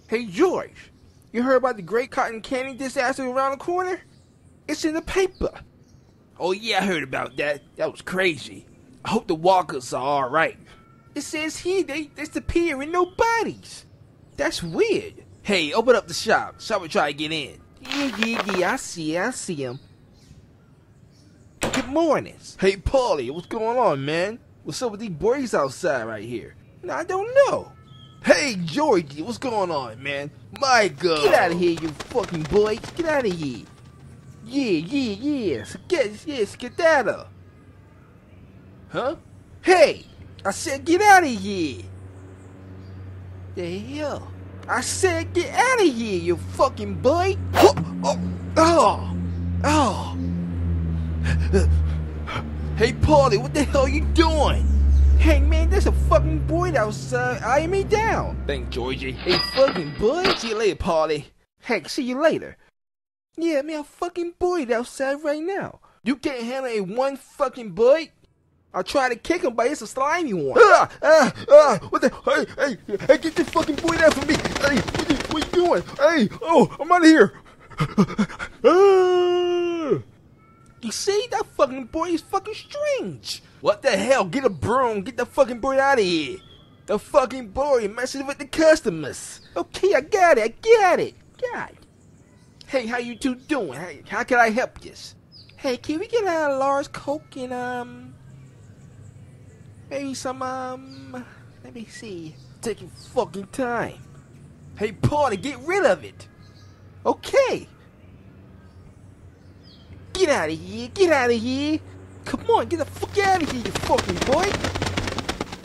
Hey George, you heard about the great cotton candy disaster around the corner? It's in the paper. Oh yeah, I heard about that. That was crazy. I hope the walkers are alright. It says here they disappear in no bodies. That's weird. Hey, open up the shop. Shall we try to get in? Yeah, I see him. Good mornings. Hey Paulie, what's going on, man? What's up with these boys outside right here? I don't know. Hey Georgie, what's going on, man? My God. Get out of here, you fucking boys. Get out of here. Yeah. Skedaddle. Huh? Hey, I said get out of here. The hell? I said get out of here, you fucking boy. Oh. Hey Paulie, what the hell you doing? Hey man, there's a fucking boy outside eyeing me down. Thanks, Georgie. Hey fucking boy. See you later, Paulie. Heck, see you later. Yeah, man, a fucking boy outside right now. You can't handle a one fucking boy? I'll try to kick him, but it's a slimy one. What the? Hey, get this fucking boy out from me. Hey, what you doing? Hey, oh, I'm out of here. You see, that fucking boy is fucking strange. What the hell? Get a broom. Get the fucking boy out of here. The fucking boy messing with the customers. Okay, I got it. God. Hey, how you two doing? Hey, how can I help you? Hey, can we get a large Coke and, maybe some, let me see. Taking fucking time. Hey, Party, get rid of it. Okay. Get out of here. Come on, get the fuck out of here, you fucking boy.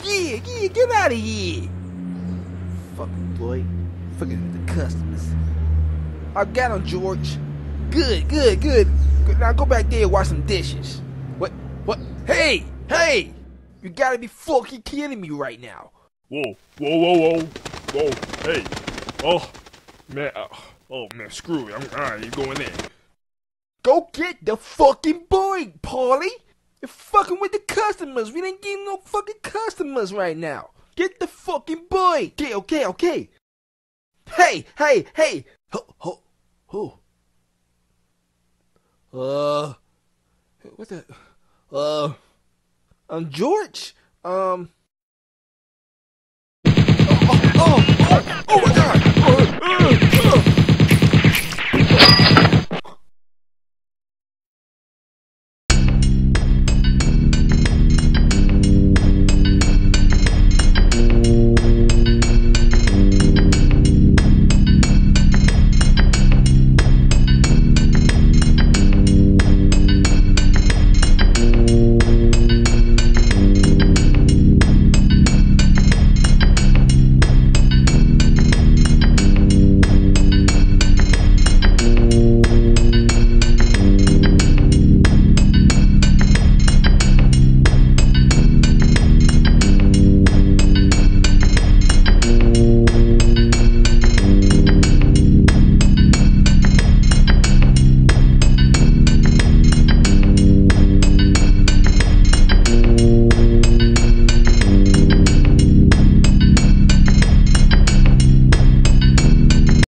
Yeah, get out of here. Fucking boy. Fucking with the customers. I got him, George. Good. Now go back there and wash some dishes. What? Hey! You gotta be fucking kidding me right now. Whoa, hey. Oh, man, screw it. Alright, you going in. Go get the fucking boy, Paulie. You're fucking with the customers. We ain't getting no fucking customers right now. Get the fucking boy. Okay. Hey. Who? What the? I'm George. Oh my God.